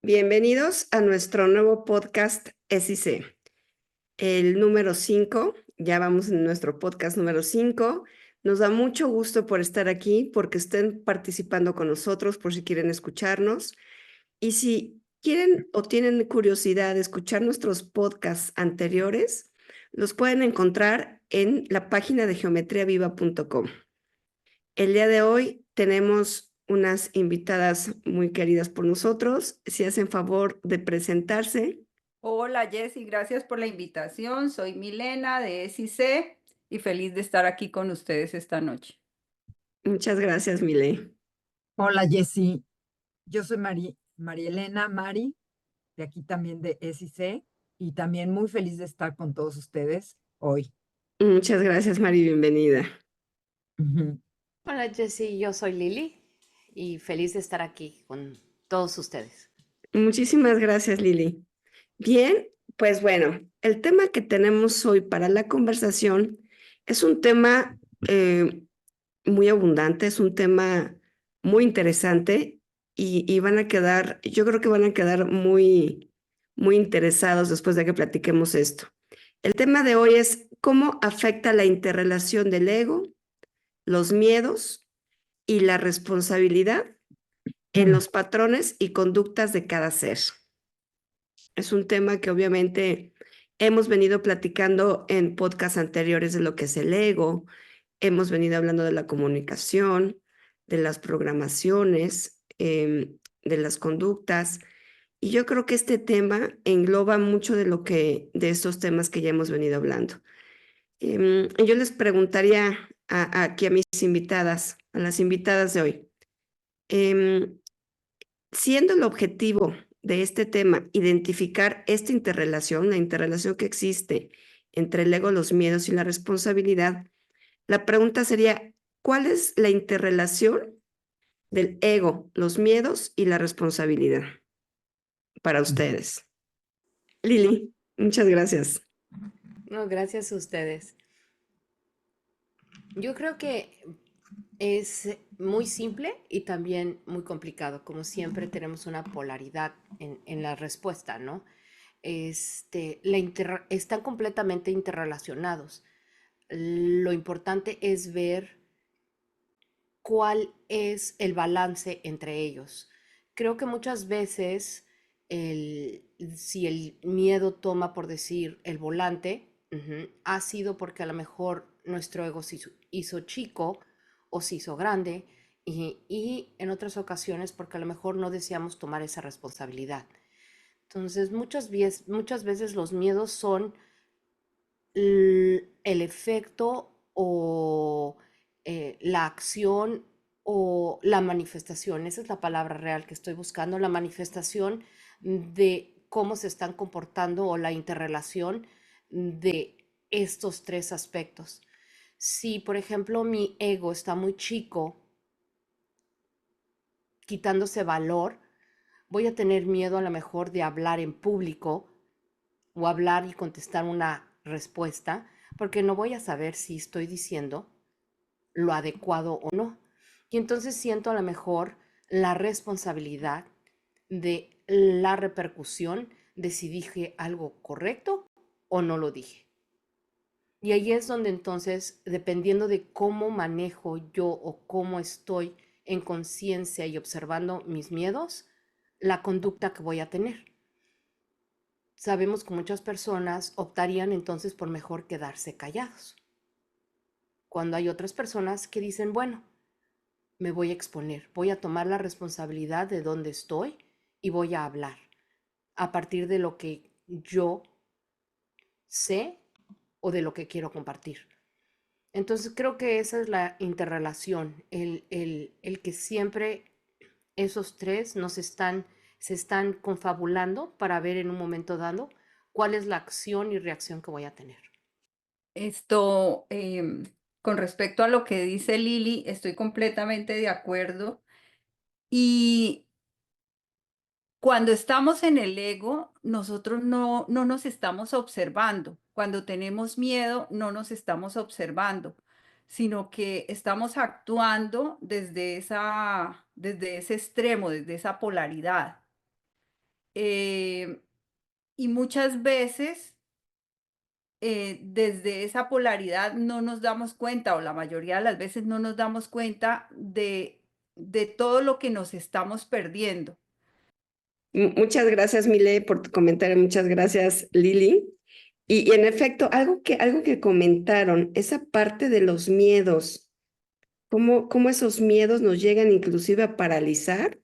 Bienvenidos a nuestro nuevo podcast SIC, el número 5. Ya vamos en nuestro podcast número 5. Nos da mucho gusto por estar aquí, porque estén participando con nosotros, por si quieren escucharnos. Y si quieren o tienen curiosidad de escuchar nuestros podcasts anteriores, los pueden encontrar en la página de geometriaviva.com. El día de hoy tenemos unas invitadas muy queridas por nosotros. Si hacen favor de presentarse. Hola Jessy, gracias por la invitación. Soy Milena de SIC y feliz de estar aquí con ustedes esta noche. Muchas gracias, Mile. Hola Jessy, yo soy María Elena Mari, de aquí también de SIC, y también muy feliz de estar con todos ustedes hoy. Muchas gracias, Mari, bienvenida. Ujú. Hola Jessy, yo soy Lili y feliz de estar aquí con todos ustedes. Muchísimas gracias, Lili. Bien, pues bueno, el tema que tenemos hoy para la conversación es un tema muy abundante, es un tema muy interesante y van a quedar, yo creo que van a quedar muy interesados después de que platiquemos esto. El tema de hoy es cómo afecta la interrelación del ego, los miedos y la responsabilidad en los patrones y conductas de cada ser. Es un tema que obviamente hemos venido platicando en podcasts anteriores de lo que es el ego, hemos venido hablando de la comunicación, de las programaciones, de las conductas, y yo creo que este tema engloba mucho de estos temas que ya hemos venido hablando. Yo les preguntaría aquí a mis invitadas, a las invitadas de hoy, em, siendo el objetivo de este tema identificar esta interrelación, la interrelación que existe entre el ego, los miedos y la responsabilidad, la pregunta sería, ¿cuál es la interrelación del ego, los miedos y la responsabilidad para ustedes? Lili, muchas gracias. No, gracias a ustedes. Yo creo que es muy simple y también muy complicado. Como siempre tenemos una polaridad en la respuesta, ¿no? Están completamente interrelacionados. Lo importante es ver cuál es el balance entre ellos. Creo que muchas veces si el miedo toma, por decir, el volante, ha sido porque a lo mejor nuestro ego se hizo chico o se hizo grande y en otras ocasiones porque a lo mejor no deseamos tomar esa responsabilidad. Entonces, muchas veces los miedos son el efecto o la acción o la manifestación, esa es la palabra real que estoy buscando, la manifestación de cómo se están comportando o la interrelación de estos tres aspectos. Si, por ejemplo, mi ego está muy chico, quitándose valor, voy a tener miedo a lo mejor de hablar en público o hablar y contestar una respuesta, porque no voy a saber si estoy diciendo lo adecuado o no. Y entonces siento a lo mejor la responsabilidad de la repercusión de si dije algo correcto o no lo dije. Y ahí es donde entonces, dependiendo de cómo manejo yo o cómo estoy en conciencia y observando mis miedos, la conducta que voy a tener. Sabemos que muchas personas optarían entonces por mejor quedarse callados. Cuando hay otras personas que dicen, bueno, me voy a exponer, voy a tomar la responsabilidad de dónde estoy y voy a hablar a partir de lo que yo sé o de lo que quiero compartir. Entonces creo que esa es la interrelación, el que siempre esos tres se están confabulando para ver en un momento dado cuál es la acción y reacción que voy a tener. Esto, con respecto a lo que dice Lili, estoy completamente de acuerdo. Y cuando estamos en el ego, nosotros no nos estamos observando. Cuando tenemos miedo, no nos estamos observando, sino que estamos actuando desde ese extremo, desde esa polaridad. eh, y muchas veces desde esa polaridad no nos damos cuenta, o la mayoría de las veces no nos damos cuenta de todo lo que nos estamos perdiendo. Muchas gracias, Mile, por tu comentario. Muchas gracias, Lili. Y en efecto, algo que comentaron, esa parte de los miedos, cómo esos miedos nos llegan inclusive a paralizar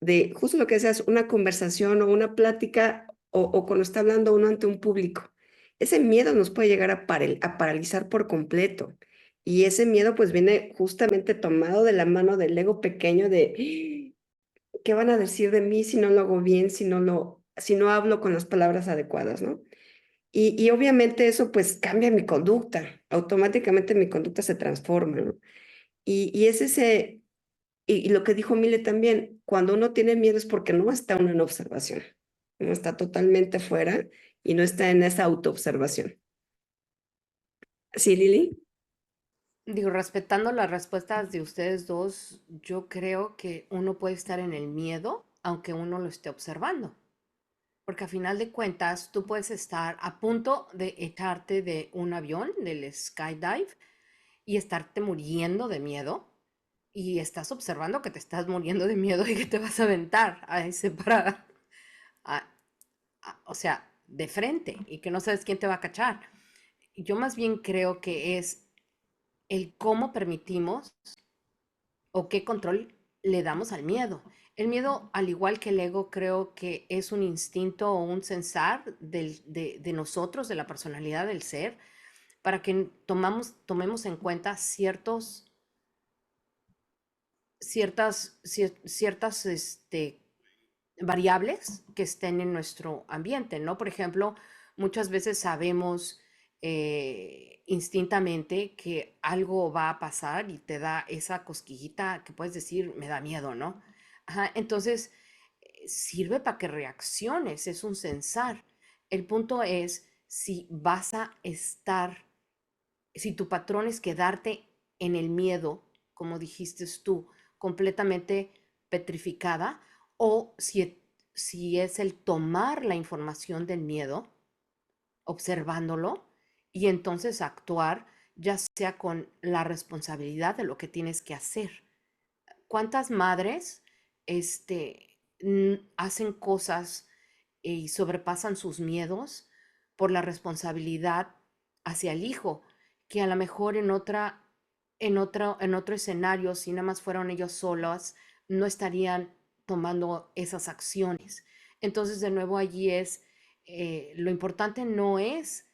de justo lo que decías, una conversación o una plática o cuando está hablando uno ante un público. Ese miedo nos puede llegar a paralizar por completo. Y ese miedo pues viene justamente tomado de la mano del ego pequeño de ¿qué van a decir de mí si no lo hago bien, si no hablo con las palabras adecuadas, ¿no? Y obviamente eso pues cambia mi conducta, automáticamente mi conducta se transforma, ¿no? Y es ese, y lo que dijo Mile también, cuando uno tiene miedo es porque no está uno en observación, no está totalmente fuera y no está en esa autoobservación. ¿Sí, Lili? Digo, respetando las respuestas de ustedes dos, yo creo que uno puede estar en el miedo aunque uno lo esté observando. Porque a final de cuentas, tú puedes estar a punto de echarte de un avión, del skydive, y estarte muriendo de miedo. Y estás observando que te estás muriendo de miedo y que te vas a aventar a ese a- o sea, de frente y que no sabes quién te va a cachar. Yo más bien creo que es el cómo permitimos o qué control le damos al miedo. El miedo, al igual que el ego, creo que es un instinto o un sensar de nosotros, de la personalidad del ser, para que tomemos en cuenta ciertas variables que estén en nuestro ambiente, ¿no? Por ejemplo, muchas veces sabemos instintamente que algo va a pasar y te da esa cosquillita que puedes decir, me da miedo, ¿no? Ajá, entonces, sirve para que reacciones, es un sensar. El punto es si vas a estar, si tu patrón es quedarte en el miedo, como dijiste tú, completamente petrificada, o si es el tomar la información del miedo, observándolo, y entonces actuar, ya sea con la responsabilidad de lo que tienes que hacer. ¿Cuántas madres hacen cosas y sobrepasan sus miedos por la responsabilidad hacia el hijo, que a lo mejor en otro escenario, si nada más fueron ellos solos, no estarían tomando esas acciones? Entonces, de nuevo, allí es, lo importante no es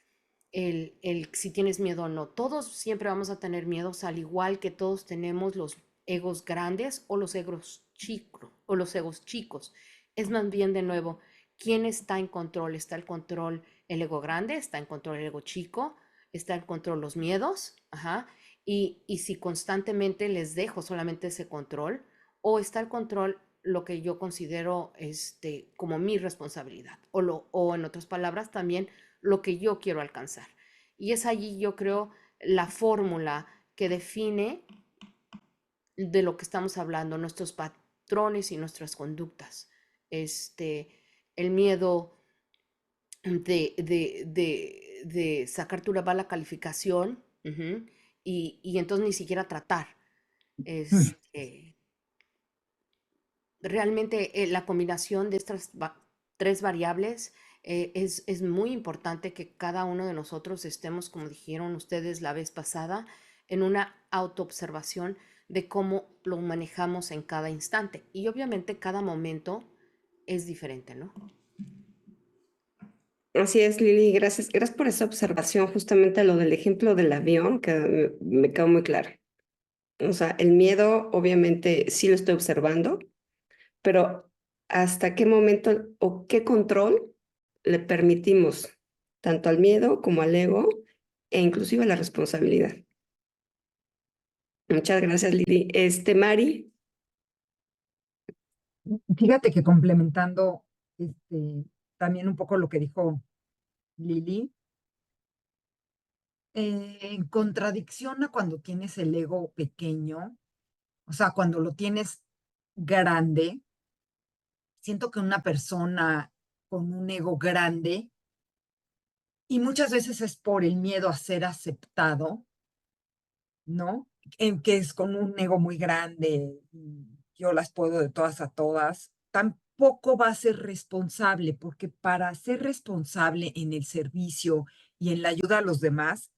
el si tienes miedo o no. Todos siempre vamos a tener miedos, al igual que todos tenemos los egos grandes o los egos chicos. Es más bien, de nuevo, ¿quién está en control? ¿Está el control el ego grande? ¿Está en control el ego chico? ¿Está en control los miedos? Ajá. Y si constantemente les dejo solamente ese control, o está el control lo que yo considero como mi responsabilidad, o en otras palabras también lo que yo quiero alcanzar. Y es allí, yo creo, la fórmula que define de lo que estamos hablando, nuestros patrones y nuestras conductas. El miedo de sacarte una mala calificación, y entonces ni siquiera tratar. Realmente la combinación de estas tres variables es muy importante que cada uno de nosotros estemos, como dijeron ustedes la vez pasada, en una autoobservación de cómo lo manejamos en cada instante. Y obviamente cada momento es diferente, ¿no? Así es, Lili, gracias por esa observación, justamente lo del ejemplo del avión, que me quedó muy claro. O sea, el miedo, obviamente, sí lo estoy observando, pero ¿hasta qué momento o qué control le permitimos tanto al miedo como al ego e inclusive a la responsabilidad? Muchas gracias, Lili. Mari. Fíjate que complementando también un poco lo que dijo Lili, en contradicción a cuando tienes el ego pequeño, o sea, cuando lo tienes grande, siento que una persona con un ego grande, y muchas veces es por el miedo a ser aceptado, ¿no? En que es con un ego muy grande, y yo las puedo de todas a todas, tampoco va a ser responsable, porque para ser responsable en el servicio y en la ayuda a los demás,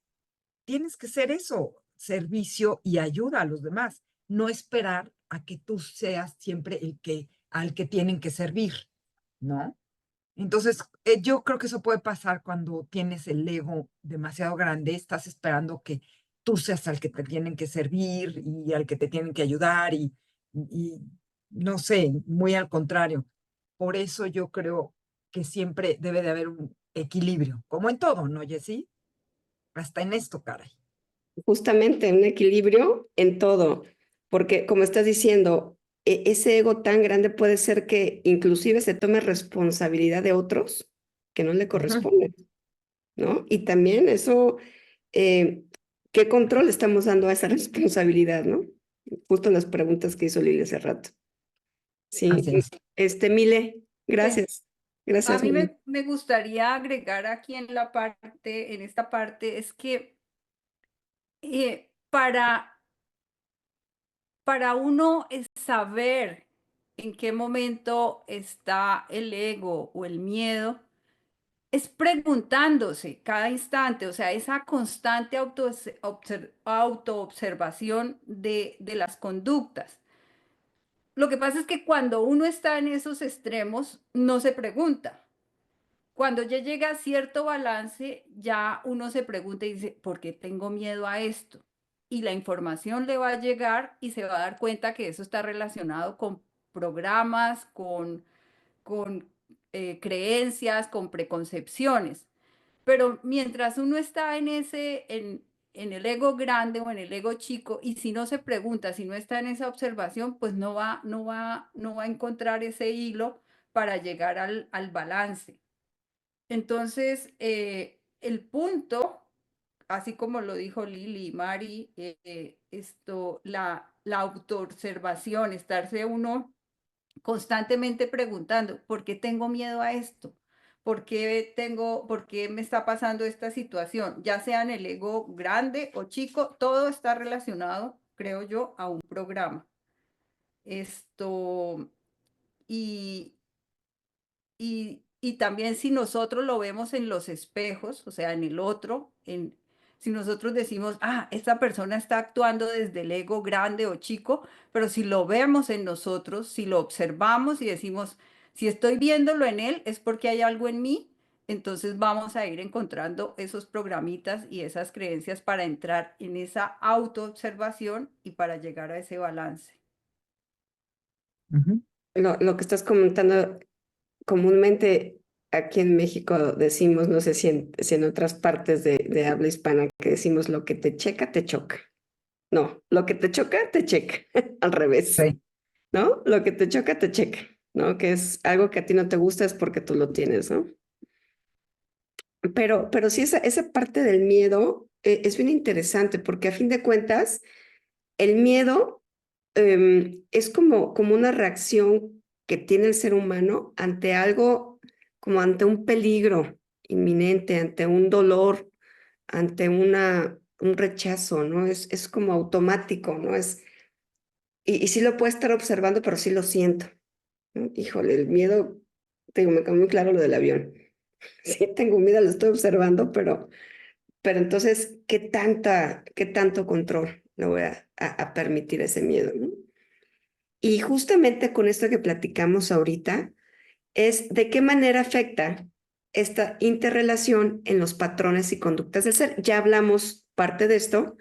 tienes que ser eso, servicio y ayuda a los demás, no esperar a que tú seas siempre el que al que tienen que servir, ¿no? Entonces, yo creo que eso puede pasar cuando tienes el ego demasiado grande, estás esperando que tú seas al que te tienen que servir y al que te tienen que ayudar y no sé, muy al contrario. Por eso yo creo que siempre debe de haber un equilibrio, como en todo, ¿no, Jessy? Hasta en esto, caray. Justamente un equilibrio en todo, porque como estás diciendo, ese ego tan grande puede ser que inclusive se tome responsabilidad de otros que no le Ujú. corresponden, ¿no? Y también eso, eh, ¿qué control estamos dando a esa responsabilidad, ¿no? Justo las preguntas que hizo Lili hace rato. Sí, Así es. Mile, Sí. gracias. A Gracias, mí Mile. me gustaría agregar aquí en esta parte, es que eh, para, para uno es saber en qué momento está el ego o el miedo, es preguntándose cada instante, o sea, esa constante autoobservación de las conductas. Lo que pasa es que cuando uno está en esos extremos, no se pregunta. Cuando ya llega a cierto balance, ya uno se pregunta y dice, ¿por qué tengo miedo a esto? Y la información le va a llegar y se va a dar cuenta que eso está relacionado con programas, con creencias, con preconcepciones. Pero mientras uno está en el ego grande o en el ego chico, y si no se pregunta, si no está en esa observación, pues no va a encontrar ese hilo para llegar al balance. Entonces, el punto, así como lo dijo Lili y Mari, la autoobservación, estarse uno constantemente preguntando, ¿por qué tengo miedo a esto? ¿Por qué me está pasando esta situación? Ya sea en el ego grande o chico, todo está relacionado, creo yo, a un programa. Esto, y, y también si nosotros lo vemos en los espejos, o sea, en el otro, si nosotros decimos, ah, esta persona está actuando desde el ego grande o chico, pero si lo vemos en nosotros, si lo observamos y decimos, si estoy viéndolo en él, es porque hay algo en mí, entonces vamos a ir encontrando esos programitas y esas creencias para entrar en esa autoobservación y para llegar a ese balance. Ujú. Lo que estás comentando, comúnmente aquí en México decimos, no sé si en otras partes de habla hispana, que decimos lo que te checa, te choca. No, lo que te choca, te checa. Al revés, Sí. ¿no? Lo que te choca, te checa, ¿no? Que es algo que a ti no te gusta es porque tú lo tienes, ¿no? Pero sí, esa parte del miedo es bien interesante porque a fin de cuentas, el miedo es como una reacción que tiene el ser humano ante algo, como ante un peligro inminente, ante un dolor, ante un rechazo, ¿no? Es como automático, ¿no? Y sí lo puedo estar observando, pero sí lo siento, ¿no? Híjole, el miedo, te digo, me quedó muy claro lo del avión. Sí, tengo miedo, lo estoy observando, pero entonces, qué tanto control le voy a permitir ese miedo, ¿no? Y justamente con esto que platicamos ahorita, es de qué manera afecta esta interrelación en los patrones y conductas del ser. Ya hablamos parte de esto,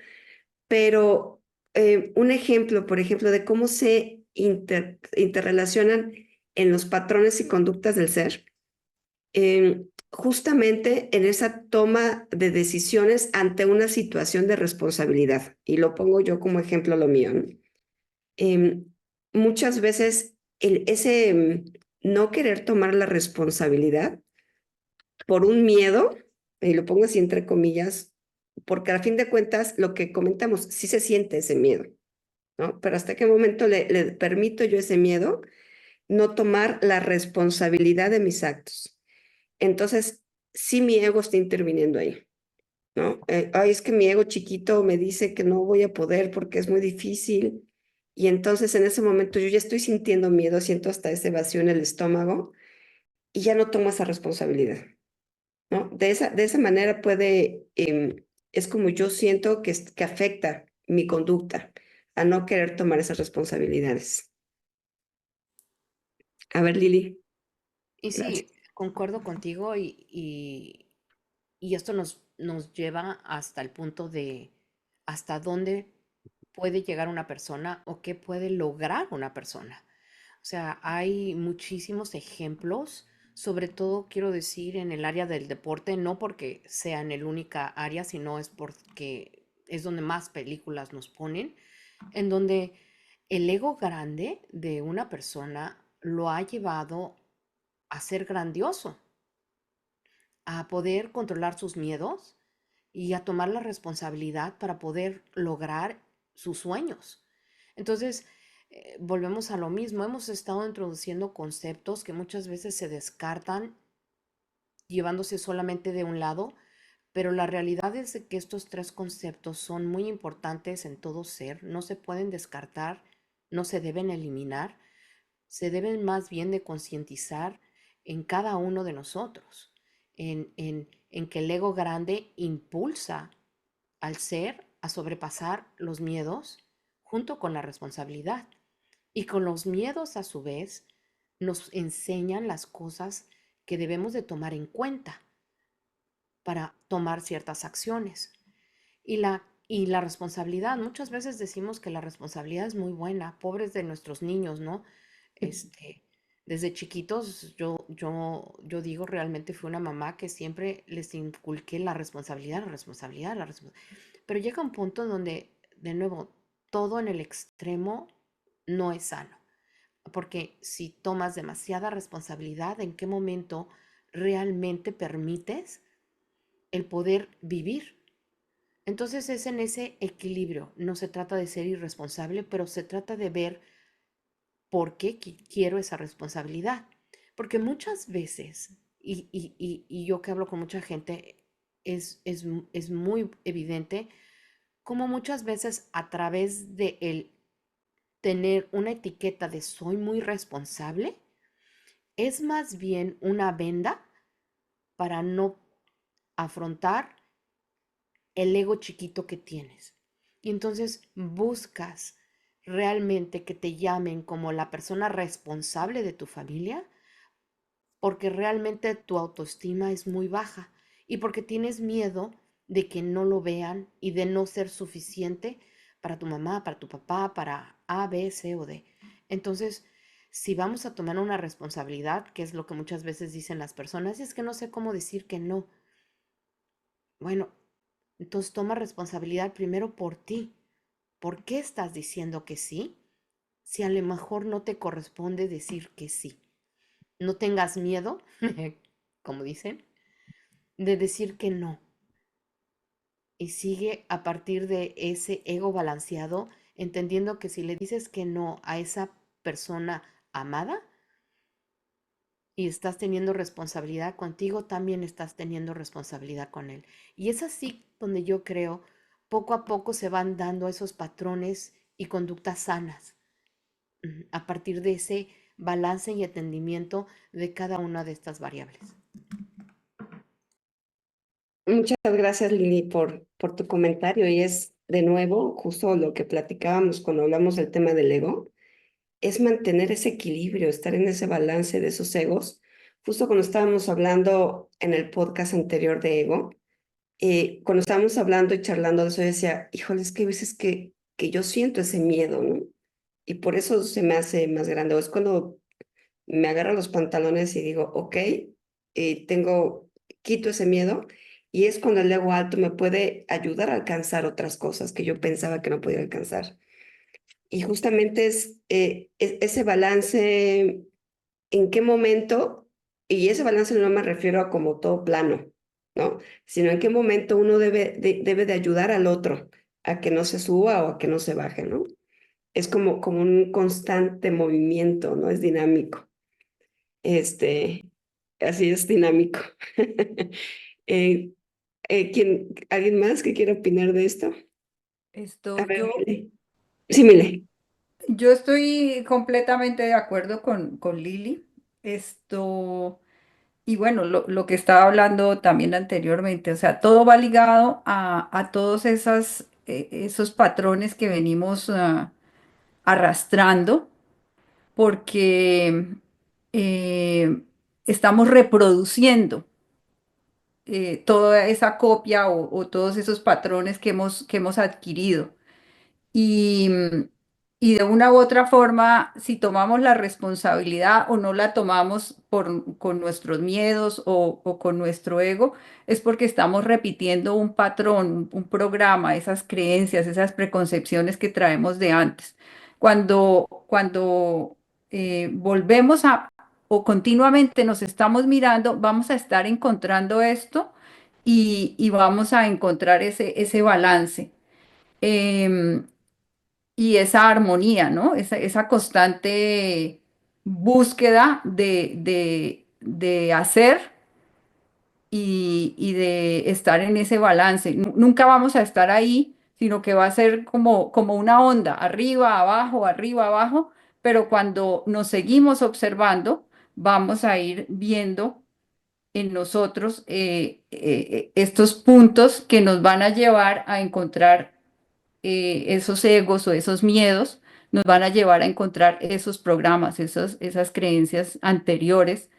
pero un ejemplo, por ejemplo, de cómo se interrelacionan en los patrones y conductas del ser, justamente en esa toma de decisiones ante una situación de responsabilidad. Y lo pongo yo como ejemplo lo mío, ¿no? Em, Muchas veces ese no querer tomar la responsabilidad por un miedo, y lo pongo así entre comillas, porque a fin de cuentas lo que comentamos, sí se siente ese miedo, ¿no? Pero hasta qué momento le permito yo ese miedo no tomar la responsabilidad de mis actos. Entonces, sí mi ego está interviniendo ahí, ¿no? Ay, es que mi ego chiquito me dice que no voy a poder porque es muy difícil. Y entonces en ese momento yo ya estoy sintiendo miedo, siento hasta ese vacío en el estómago y ya no tomo esa responsabilidad, ¿no? De esa manera es como yo siento que afecta mi conducta a no querer tomar esas responsabilidades. A ver, Lili. Y Gracias. sí, concuerdo contigo y esto nos lleva hasta el punto de hasta dónde puede llegar una persona o qué puede lograr una persona. O sea, hay muchísimos ejemplos, sobre todo quiero decir en el área del deporte, no porque sea en el única área, sino es porque es donde más películas nos ponen, en donde el ego grande de una persona lo ha llevado a ser grandioso, a poder controlar sus miedos y a tomar la responsabilidad para poder lograr sus sueños. Entonces, volvemos a lo mismo. Hemos estado introduciendo conceptos que muchas veces se descartan llevándose solamente de un lado, pero la realidad es de que estos tres conceptos son muy importantes en todo ser, no se pueden descartar, no se deben eliminar, se deben más bien de concientizar en cada uno de nosotros, en que el ego grande impulsa al ser a sobrepasar los miedos junto con la responsabilidad. Y con los miedos a su vez nos enseñan las cosas que debemos de tomar en cuenta para tomar ciertas acciones. Y la responsabilidad, muchas veces decimos que la responsabilidad es muy buena, pobres de nuestros niños, ¿no? Este, desde chiquitos yo digo, realmente fui una mamá que siempre les inculqué la responsabilidad, la responsabilidad, la responsabilidad. Pero llega un punto donde, de nuevo, todo en el extremo no es sano. Porque si tomas demasiada responsabilidad, ¿en qué momento realmente permites el poder vivir? Entonces es en ese equilibrio. No se trata de ser irresponsable, pero se trata de ver por qué quiero esa responsabilidad. Porque muchas veces, y yo que hablo con mucha gente, es muy evidente como muchas veces a través de el tener una etiqueta de soy muy responsable, es más bien una venda para no afrontar el ego chiquito que tienes. Y entonces buscas realmente que te llamen como la persona responsable de tu familia porque realmente tu autoestima es muy baja y porque tienes miedo de que no lo vean y de no ser suficiente para tu mamá, para tu papá, para A, B, C o D. Entonces, si vamos a tomar una responsabilidad, que es lo que muchas veces dicen las personas, es que no sé cómo decir que no. Bueno, entonces toma responsabilidad primero por ti. ¿Por qué estás diciendo que sí? Si a lo mejor no te corresponde decir que sí. No tengas miedo, como dicen, de decir que no. Y sigue a partir de ese ego balanceado, entendiendo que si le dices que no a esa persona amada y estás teniendo responsabilidad contigo, también estás teniendo responsabilidad con él. Y es así donde yo creo, poco a poco se van dando esos patrones y conductas sanas, a partir de ese balance y entendimiento de cada una de estas variables. Muchas gracias, Lili, por tu comentario. Y es de nuevo justo lo que platicábamos cuando hablamos del tema del ego, es mantener ese equilibrio, estar en ese balance de esos egos. Justo cuando estábamos hablando en el podcast anterior de ego, cuando estábamos hablando y charlando de eso, yo decía, híjole, es que hay veces que yo siento ese miedo, ¿no? Y por eso se me hace más grande. O es cuando me agarro los pantalones y digo, ok, quito ese miedo. Y es cuando el ego alto me puede ayudar a alcanzar otras cosas que yo pensaba que no podía alcanzar. Y justamente es ese balance, en qué momento, y ese balance no me refiero a como todo plano, ¿no? Sino en qué momento uno debe de ayudar al otro a que no se suba o a que no se baje, ¿no? es como un constante movimiento, ¿no? Es dinámico. Así es dinámico. Eh, ¿Alguien más que quiera opinar de esto? Esto A ver, yo, Mile. Sí, Mile. yo estoy completamente de acuerdo con Lili. Esto, y bueno, lo que estaba hablando también anteriormente, o sea, todo va ligado a todos esos patrones que venimos arrastrando, porque eh, estamos reproduciendo toda esa copia o todos esos patrones que hemos adquirido. Y, y de una u otra forma, si tomamos la responsabilidad o no la tomamos con nuestros miedos o con nuestro ego, es porque estamos repitiendo un patrón, un programa, esas creencias, esas preconcepciones que traemos de antes. Cuando volvemos a o continuamente nos estamos mirando, vamos a estar encontrando esto y vamos a encontrar ese balance. Em, y esa armonía, ¿no? Esa constante búsqueda de hacer y de estar en ese balance. Nunca vamos a estar ahí, sino que va a ser como una onda, arriba, abajo, pero cuando nos seguimos observando, vamos a ir viendo en nosotros estos puntos que nos van a llevar a encontrar esos egos o esos miedos nos van a llevar a encontrar esos programas, esas creencias anteriores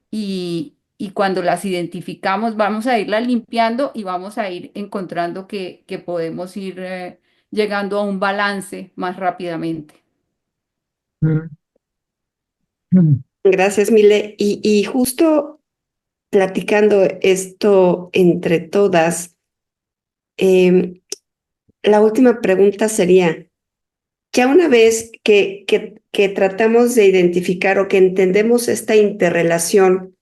y cuando las identificamos vamos a irlas limpiando y vamos a ir encontrando que podemos ir llegando a un balance más rápidamente. Mm, mm. Gracias, Mile. Y justo platicando esto entre todas, em, la última pregunta sería, ya una vez que tratamos de identificar o que entendemos esta interrelación,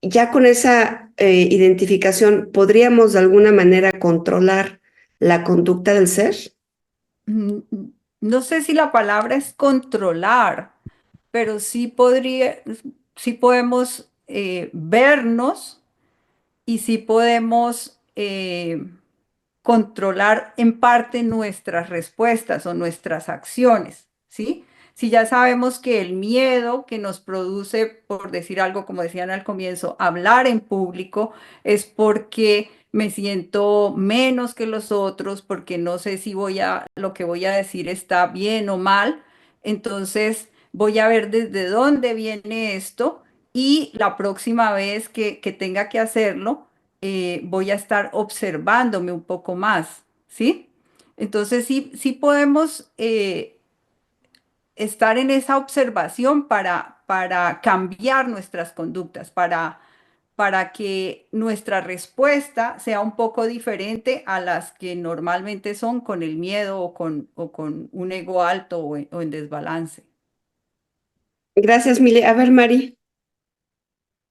ya con esa identificación, ¿podríamos de alguna manera controlar la conducta del ser? Mm, No sé si la palabra es controlar, pero sí podemos vernos y sí podemos controlar en parte nuestras respuestas o nuestras acciones, ¿sí? Si ya sabemos que el miedo que nos produce, por decir algo, como decían al comienzo, hablar en público, es porque me siento menos que los otros, porque no sé si lo que voy a decir está bien o mal, entonces voy a ver desde dónde viene esto y la próxima vez que tenga que hacerlo, voy a estar observándome un poco más, ¿sí? Entonces sí podemos estar en esa observación para cambiar nuestras conductas, para que nuestra respuesta sea un poco diferente a las que normalmente son con el miedo o con un ego alto o en desbalance. Gracias, Mile. A ver, Mari.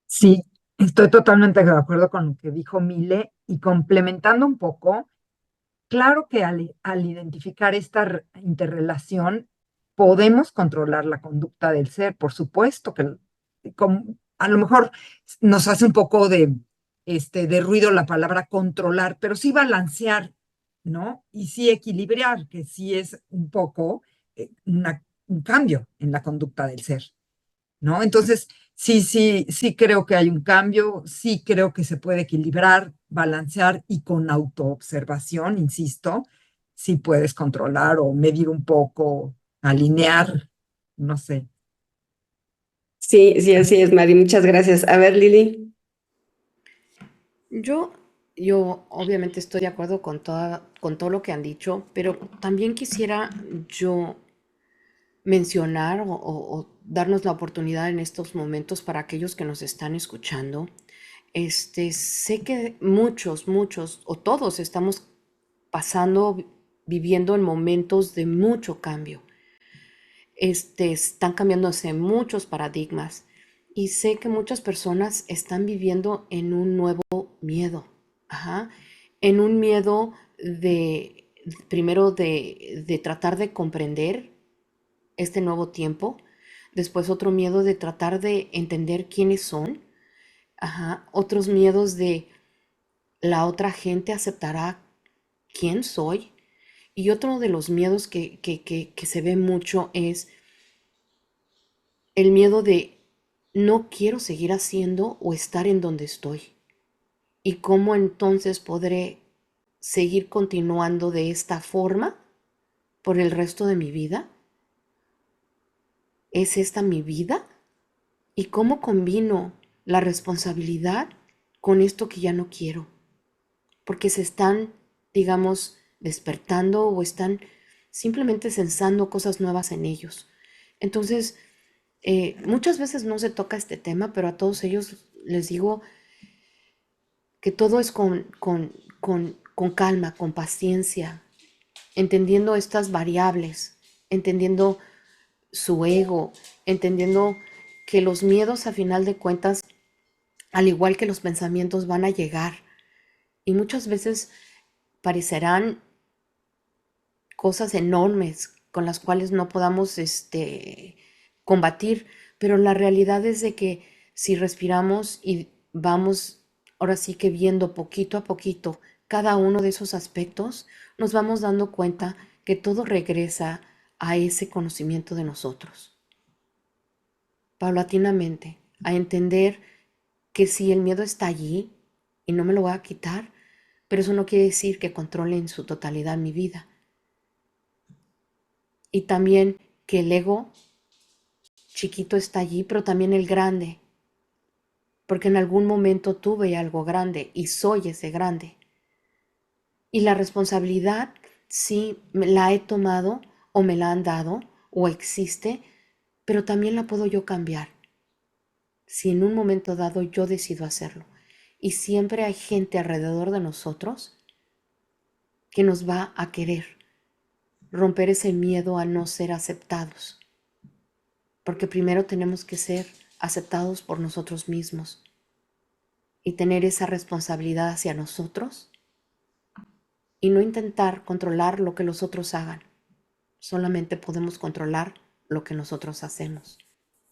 Sí, estoy totalmente de acuerdo con lo que dijo Mile y complementando un poco, claro que al identificar esta interrelación podemos controlar la conducta del ser, por supuesto que a lo mejor nos hace un poco de ruido la palabra controlar, pero sí balancear, ¿no? Y sí equilibrar, que sí es un poco un cambio en la conducta del ser. ¿No? Entonces, sí creo que hay un cambio, sí creo que se puede equilibrar, balancear y con autoobservación, insisto, sí puedes controlar o medir un poco, alinear, no sé. Sí, sí, así es, Mari. Muchas gracias. A ver, Lili. Yo, yo obviamente estoy de acuerdo con todo lo que han dicho, pero también quisiera yo mencionar o darnos la oportunidad en estos momentos para aquellos que nos están escuchando. Sé que muchos o todos estamos pasando, viviendo en momentos de mucho cambio. Están cambiándose muchos paradigmas y sé que muchas personas están viviendo en un nuevo miedo, ajá, en un miedo primero de tratar de comprender este nuevo tiempo, después otro miedo de tratar de entender quiénes son, otros miedos de la otra gente aceptará quién soy, y otro de los miedos que se ve mucho es el miedo de no quiero seguir haciendo o estar en donde estoy, y cómo entonces podré seguir continuando de esta forma por el resto de mi vida. ¿Es esta mi vida? ¿Y cómo combino la responsabilidad con esto que ya no quiero? Porque se están, digamos, despertando o están simplemente sensando cosas nuevas en ellos. Entonces, muchas veces no se toca este tema, pero a todos ellos les digo que todo es con calma, con paciencia, entendiendo estas variables, entendiendo su ego, entendiendo que los miedos a final de cuentas, al igual que los pensamientos, van a llegar y muchas veces parecerán cosas enormes con las cuales no podamos combatir, pero la realidad es de que si respiramos y vamos ahora sí que viendo poquito a poquito cada uno de esos aspectos, nos vamos dando cuenta que todo regresa a ese conocimiento de nosotros, paulatinamente, a entender que si el miedo está allí y no me lo voy a quitar, pero eso no quiere decir que controle en su totalidad mi vida. Y también que el ego chiquito está allí, pero también el grande, porque en algún momento tuve algo grande y soy ese grande. Y la responsabilidad sí me la he tomado o me la han dado o existe, pero también la puedo yo cambiar si en un momento dado yo decido hacerlo. Y siempre hay gente alrededor de nosotros que nos va a querer romper ese miedo a no ser aceptados, porque primero tenemos que ser aceptados por nosotros mismos y tener esa responsabilidad hacia nosotros y no intentar controlar lo que los otros hagan. Solamente podemos controlar lo que nosotros hacemos,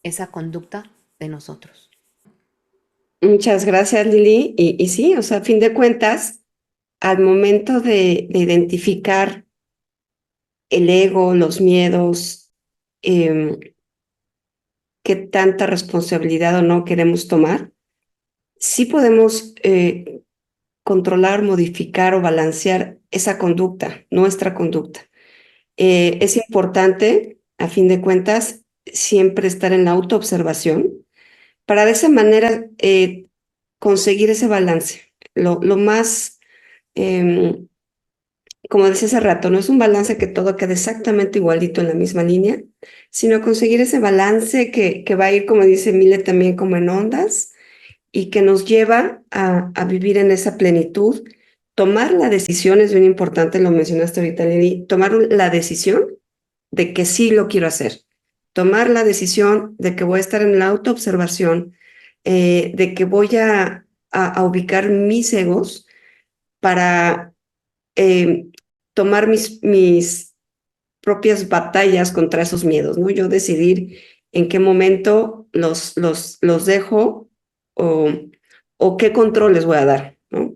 esa conducta de nosotros. Muchas gracias, Lili. Y sí, o sea, a fin de cuentas, al momento de identificar el ego, los miedos, qué tanta responsabilidad o no queremos tomar, sí podemos controlar, modificar o balancear esa conducta, nuestra conducta. Es importante, a fin de cuentas, siempre estar en la autoobservación para de esa manera conseguir ese balance. Lo más, como decía hace rato, no es un balance que todo quede exactamente igualito en la misma línea, sino conseguir ese balance que va a ir, como dice Mile, también como en ondas y que nos lleva a vivir en esa plenitud. Tomar la decisión es bien importante, lo mencionaste ahorita, Lili, tomar la decisión de que sí lo quiero hacer, tomar la decisión de que voy a estar en la autoobservación, de que voy a ubicar mis egos para tomar mis propias batallas contra esos miedos, ¿no? Yo decidir en qué momento los dejo o qué control les voy a dar, ¿no?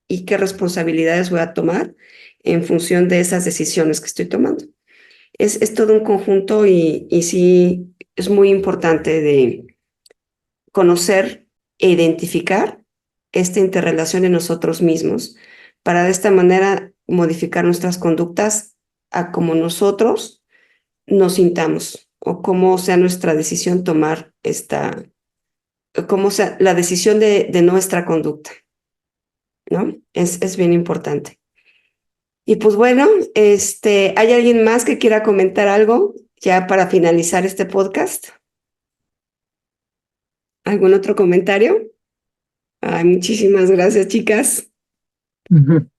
Y qué responsabilidades voy a tomar en función de esas decisiones que estoy tomando. Es todo un conjunto y sí es muy importante de conocer e identificar esta interrelación en nosotros mismos para de esta manera modificar nuestras conductas a como nosotros nos sintamos o cómo sea nuestra decisión tomar cómo sea la decisión de nuestra conducta, ¿no? Es bien importante. Y pues bueno, ¿hay alguien más que quiera comentar algo ya para finalizar este podcast? ¿Algún otro comentario? Ay, muchísimas gracias, chicas. Un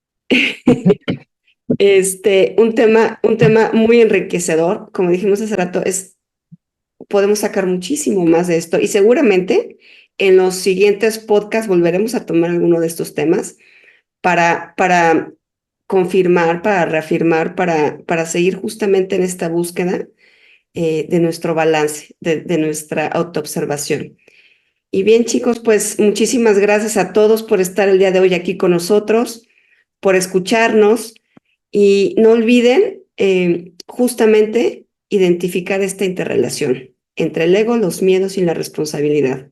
tema muy enriquecedor, como dijimos hace rato, podemos sacar muchísimo más de esto y seguramente en los siguientes podcasts volveremos a tomar alguno de estos temas para confirmar, para reafirmar, para seguir justamente en esta búsqueda de nuestro balance, de nuestra autoobservación. Y bien, chicos, pues muchísimas gracias a todos por estar el día de hoy aquí con nosotros, por escucharnos y no olviden justamente identificar esta interrelación entre el ego, los miedos y la responsabilidad.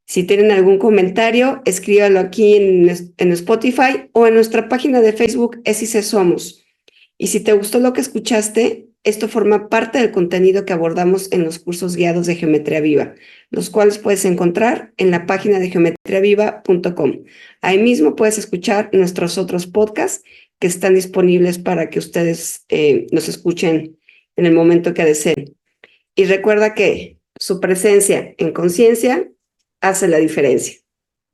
Si tienen algún comentario, escríbalo aquí en Spotify o en nuestra página de Facebook, ESICE Somos. Y si te gustó lo que escuchaste, esto forma parte del contenido que abordamos en los cursos guiados de Geometría Viva, los cuales puedes encontrar en la página de geometriaviva.com. Ahí mismo puedes escuchar nuestros otros podcasts que están disponibles para que ustedes nos escuchen en el momento que deseen. Y recuerda que su presencia en conciencia hace la diferencia.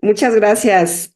Muchas gracias.